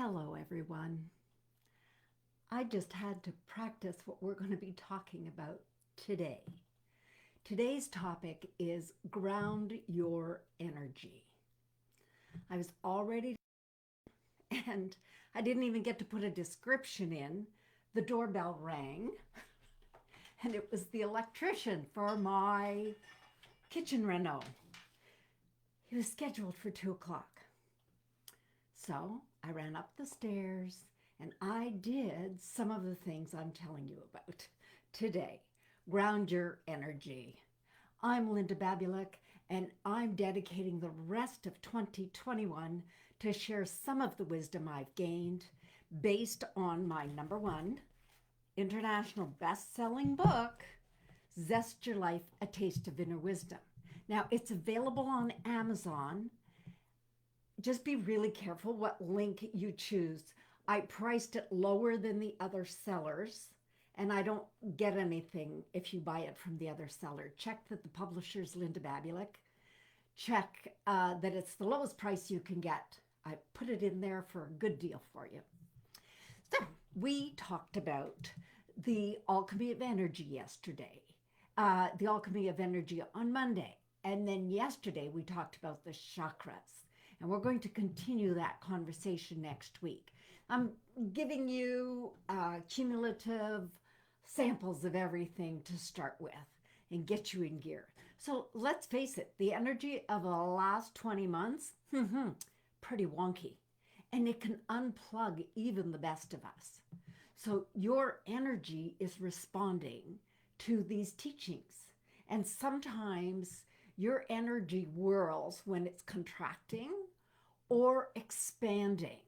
Hello, everyone. I just had to practice what we're going to be talking about today. Today's topic is ground your energy. I was all ready, and I didn't even get to put a description in. The doorbell rang, and it was the electrician for my kitchen reno. He was scheduled for 2 o'clock. So I ran up the stairs and I did some of the things I'm telling you about today. Ground your energy. I'm Linda Babulic, and I'm dedicating the rest of 2021 to share some of the wisdom I've gained based on my number one international best-selling book, Zest Your Life, A Taste of Inner Wisdom. Now, it's available on Amazon. Just be really careful what link you choose. I priced it lower than the other sellers, and I don't get anything if you buy it from the other seller. Check that the publisher's Linda Babulic. Check that it's the lowest price you can get. I put it in there for a good deal for you. So we talked about the alchemy of energy yesterday, the alchemy of energy on Monday, and then yesterday we talked about the chakras. And we're going to continue that conversation next week. I'm giving you cumulative samples of everything to start with and get you in gear. So let's face it, the energy of the last 20 months, pretty wonky. And it can unplug even the best of us. So your energy is responding to these teachings. And sometimes your energy whirls when it's contracting or expanding.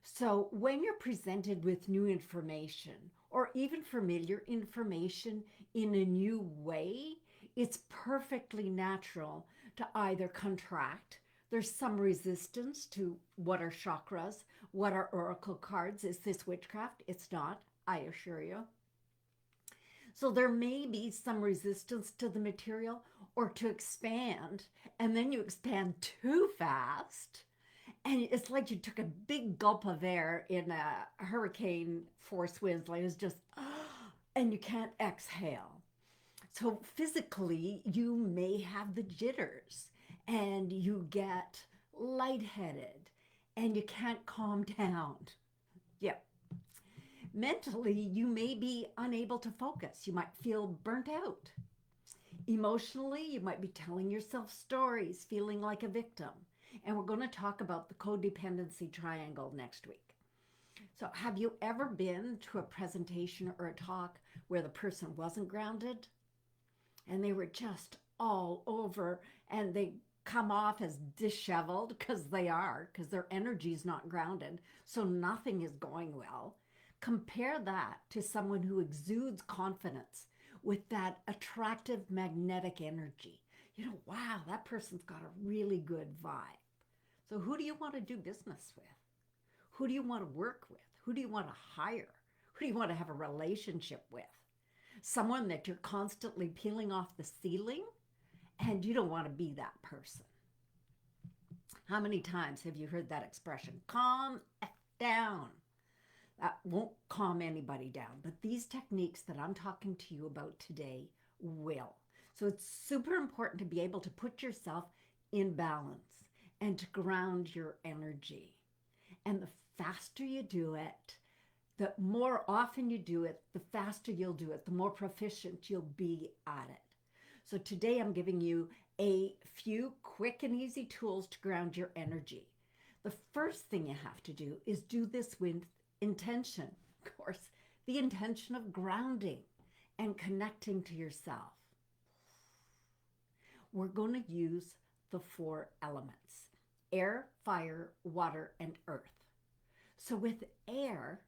So when you're presented with new information or even familiar information in a new way, it's perfectly natural to either contract. There's some resistance to what are chakras, what are oracle cards. Is this witchcraft? It's not, I assure you. So there may be some resistance to the material or to expand, and then you expand too fast. And it's like you took a big gulp of air in a hurricane force winds, like it's just, and you can't exhale. So physically, you may have the jitters and you get lightheaded and you can't calm down. Yep. Mentally, you may be unable to focus. You might feel burnt out. Emotionally, you might be telling yourself stories, feeling like a victim. And we're going to talk about the codependency triangle next week. So have you ever been to a presentation or a talk where the person wasn't grounded and they were just all over and they come off as disheveled because they are, because their energy is not grounded, so nothing is going well? Compare that to someone who exudes confidence with that attractive magnetic energy. You know, wow, that person's got a really good vibe. So who do you want to do business with? Who do you want to work with? Who do you want to hire? Who do you want to have a relationship with? Someone that you're constantly peeling off the ceiling, and you don't want to be that person. How many times have you heard that expression? Calm down. That won't calm anybody down, but these techniques that I'm talking to you about today will. So it's super important to be able to put yourself in balance and to ground your energy. And the faster you do it, the more often you do it, the faster you'll do it, the more proficient you'll be at it. So today I'm giving you a few quick and easy tools to ground your energy. The first thing you have to do is do this with intention. Of course, the intention of grounding and connecting to yourself. We're going to use the 4 elements: air, fire, water, and earth. So with air,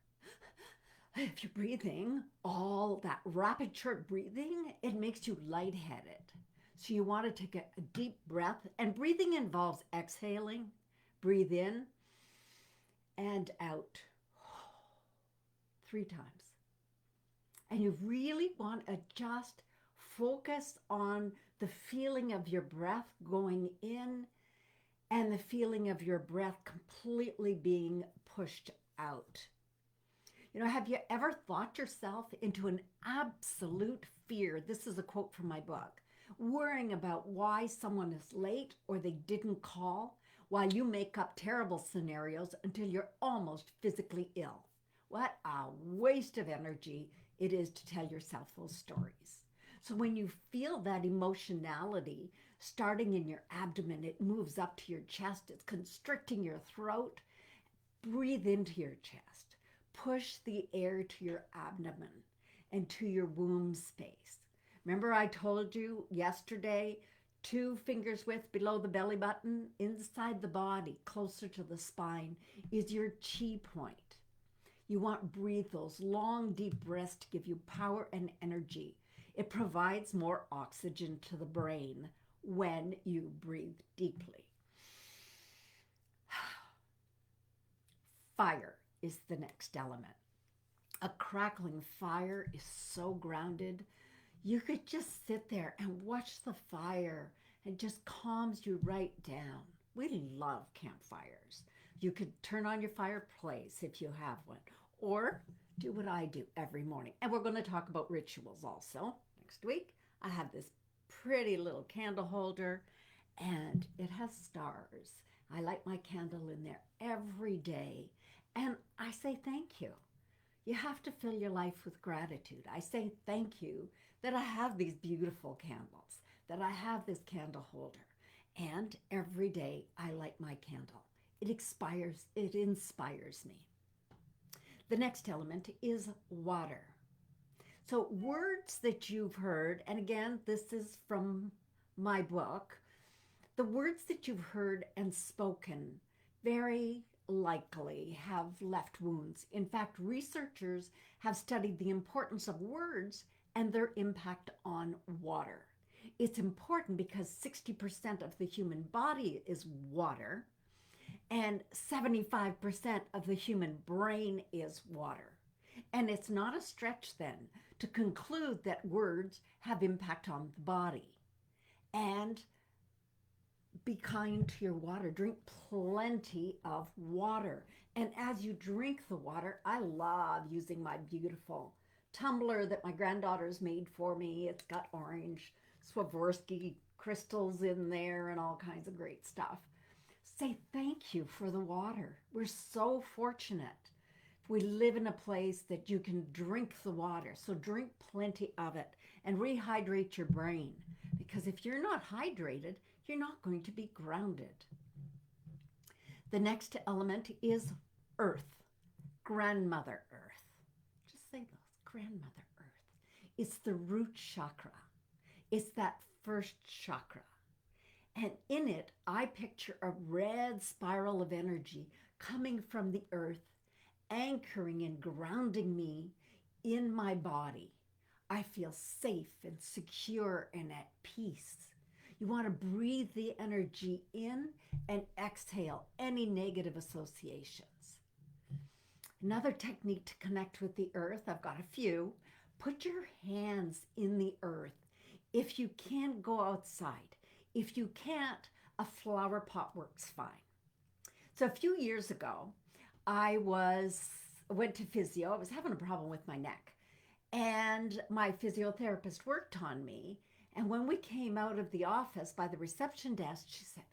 if you're breathing, all that rapid short breathing, it makes you lightheaded. So you want to take a deep breath, and breathing involves exhaling. Breathe in and out 3 times. And you really want to just focus on the feeling of your breath going in and the feeling of your breath completely being pushed out. You know, have you ever thought yourself into an absolute fear? This is a quote from my book. Worrying about why someone is late or they didn't call while you make up terrible scenarios until you're almost physically ill. What a waste of energy it is to tell yourself those stories. So when you feel that emotionality starting in your abdomen, it moves up to your chest, it's constricting your throat. Breathe into your chest. Push the air to your abdomen and to your womb space. Remember, I told you yesterday, 2 fingers width below the belly button, inside the body, closer to the spine, is your chi point. You want to breathe those long, deep breaths to give you power and energy. It provides more oxygen to the brain when you breathe deeply. Fire is the next element. A crackling fire is so grounded. You could just sit there and watch the fire and just calms you right down. We love campfires. You could turn on your fireplace if you have one, or do what I do every morning. And we're going to talk about rituals also next week. I have this pretty little candle holder and it has stars. I light my candle in there every day and I say thank you. You have to fill your life with gratitude. I say thank you that I have these beautiful candles, that I have this candle holder. And every day I light my candle. It inspires me. The next element is water. So words that you've heard, and again, this is from my book, the words that you've heard and spoken very likely have left wounds. In fact, researchers have studied the importance of words and their impact on water. It's important because 60% of the human body is water and 75% of the human brain is water. And it's not a stretch then to conclude that words have impact on the body. And be kind to your water. Drink plenty of water. And as you drink the water, I love using my beautiful tumbler that my granddaughters made for me. It's got orange Swarovski crystals in there and all kinds of great stuff. Say thank you for the water. We're so fortunate. We live in a place that you can drink the water. So drink plenty of it and rehydrate your brain. Because if you're not hydrated, you're not going to be grounded. The next element is earth, grandmother earth. Just say those, grandmother earth. It's the root chakra. It's that first chakra. And in it, I picture a red spiral of energy coming from the earth, anchoring and grounding me in my body. I feel safe and secure and at peace. You want to breathe the energy in and exhale any negative associations. Another technique to connect with the earth, I've got a few. Put your hands in the earth. If you can't go outside, if you can't, a flower pot works fine. So a few years ago, I went to physio. I was having a problem with my neck. And my physiotherapist worked on me. And when we came out of the office by the reception desk, she said,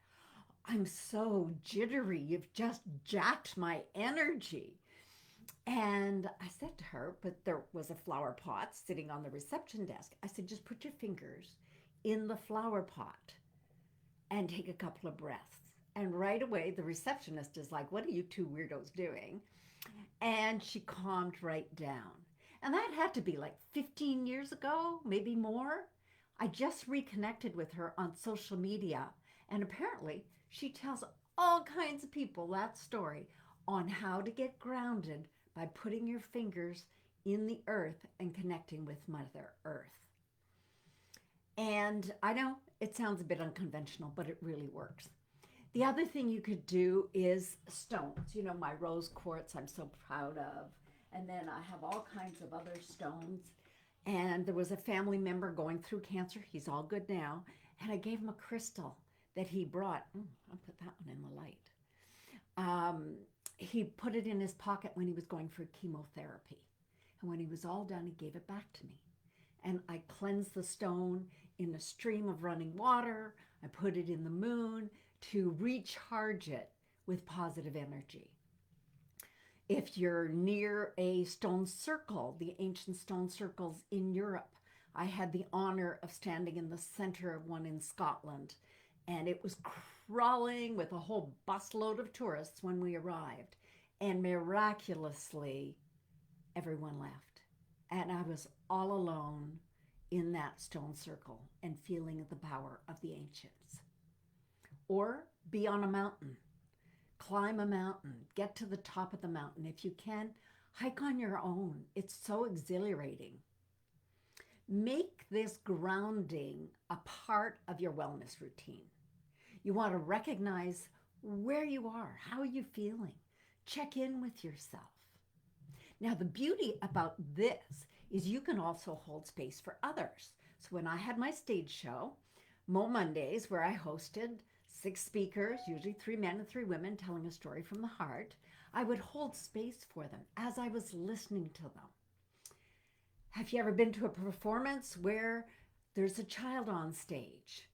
I'm so jittery. You've just jacked my energy. And I said to her, but there was a flower pot sitting on the reception desk. I said, just put your fingers in the flower pot and take a couple of breaths. And right away, the receptionist is like, what are you two weirdos doing? And she calmed right down. And that had to be like 15 years ago, maybe more. I just reconnected with her on social media. And apparently, she tells all kinds of people that story on how to get grounded by putting your fingers in the earth and connecting with Mother Earth. And I know it sounds a bit unconventional, but it really works. The other thing you could do is stones. You know, my rose quartz I'm so proud of. And then I have all kinds of other stones. And there was a family member going through cancer. He's all good now. And I gave him a crystal that he brought. I'll put that one in the light. He put it in his pocket when he was going for chemotherapy. And when he was all done, he gave it back to me. And I cleansed the stone in a stream of running water. I put it in the moon to recharge it with positive energy. If you're near a stone circle, the ancient stone circles in Europe, I had the honor of standing in the center of one in Scotland, and it was crawling with a whole busload of tourists when we arrived. And miraculously, everyone left. And I was all alone in that stone circle and feeling the power of the ancients. Or be on a mountain. Climb a mountain. Get to the top of the mountain. If you can, hike on your own. It's so exhilarating. Make this grounding a part of your wellness routine. You want to recognize where you are. How are you feeling? Check in with yourself. Now, the beauty about this is you can also hold space for others. So when I had my stage show, Mo Mondays, where I hosted 6 speakers, usually 3 men and 3 women, telling a story from the heart, I would hold space for them as I was listening to them. Have you ever been to a performance where there's a child on stage?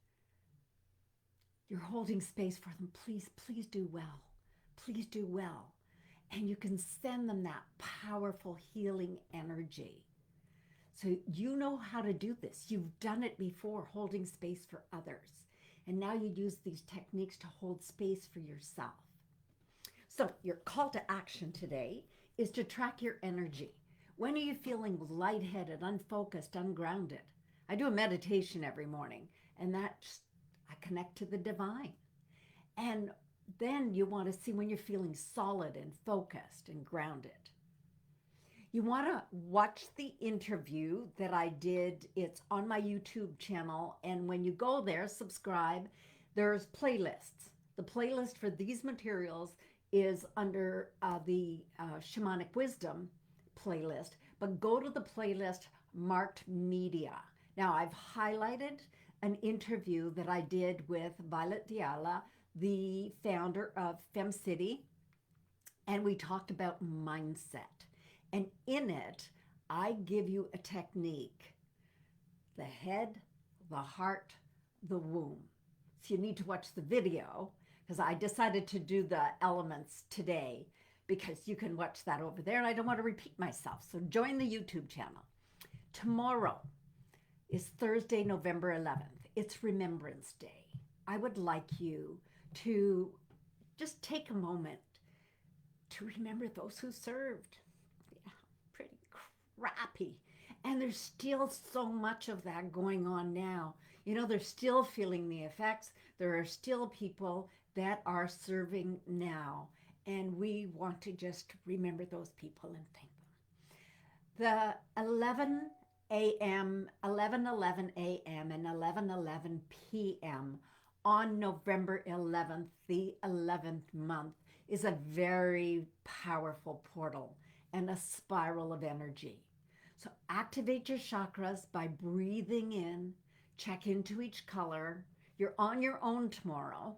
You're holding space for them. Please, please do well. Please do well. And you can send them that powerful healing energy. So you know how to do this. You've done it before, holding space for others. And now you use these techniques to hold space for yourself. So your call to action today is to track your energy. When are you feeling lightheaded, unfocused, ungrounded? I do a meditation every morning, and I connect to the divine. And then you want to see when you're feeling solid and focused and grounded. You want to watch the interview that I did. It's on my YouTube channel. And when you go there, subscribe, there's playlists. The playlist for these materials is under the Shamanic Wisdom playlist, but go to the playlist marked media. Now I've highlighted an interview that I did with Violet Diala, the founder of FemCity, and we talked about mindset. And in it, I give you a technique: the head, the heart, the womb. So you need to watch the video, because I decided to do the elements today, because you can watch that over there, and I don't want to repeat myself. So join the YouTube channel. Tomorrow is Thursday, November 11th. It's Remembrance Day. I would like you to just take a moment to remember those who served. Yeah, pretty crappy. And there's still so much of that going on now. You know, they're still feeling the effects. There are still people that are serving now. And we want to just remember those people and thank them. The 11 a.m., 11:11 a.m. and 11:11 p.m. on November 11th, the 11th month, is a very powerful portal and a spiral of energy. So activate your chakras by breathing in, check into each color. You're on your own tomorrow,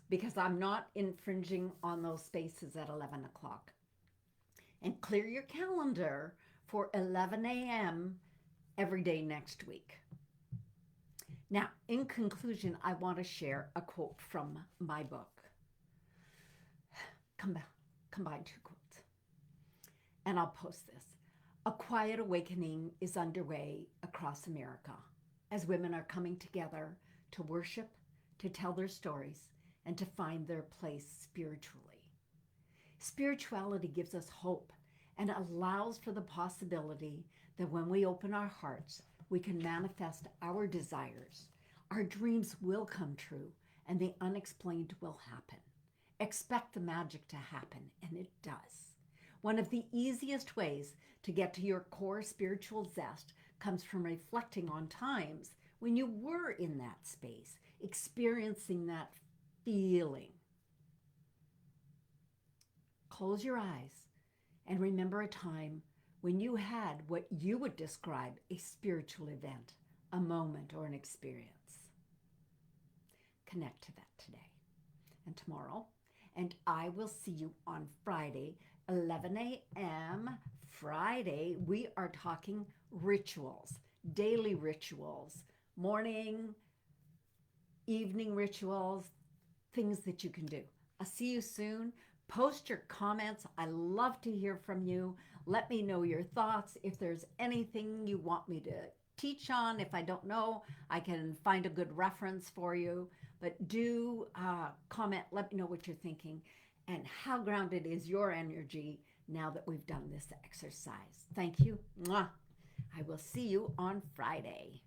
because I'm not infringing on those spaces at 11 o'clock. And clear your calendar for 11 a.m. every day next week. Now, in conclusion, I want to share a quote from my book. Combine 2 quotes. And I'll post this. A quiet awakening is underway across America as women are coming together to worship, to tell their stories, and to find their place spiritually. Spirituality gives us hope and allows for the possibility that when we open our hearts, we can manifest our desires. Our dreams will come true, and the unexplained will happen. Expect the magic to happen, and it does. One of the easiest ways to get to your core spiritual zest comes from reflecting on times when you were in that space, experiencing that feeling. Close your eyes and remember a time when you had what you would describe a spiritual event, a moment, or an experience. connect to that today and tomorrow. And I will see you on Friday, 11 a.m. Friday, we are talking rituals, daily rituals, morning, evening rituals, things that you can do. I'll see you soon. Post your comments. I love to hear from you. Let me know your thoughts. If there's anything you want me to teach on, if I don't know, I can find a good reference for you. But do comment. Let me know what you're thinking and how grounded is your energy now that we've done this exercise. Thank you. Mwah. I will see you on Friday.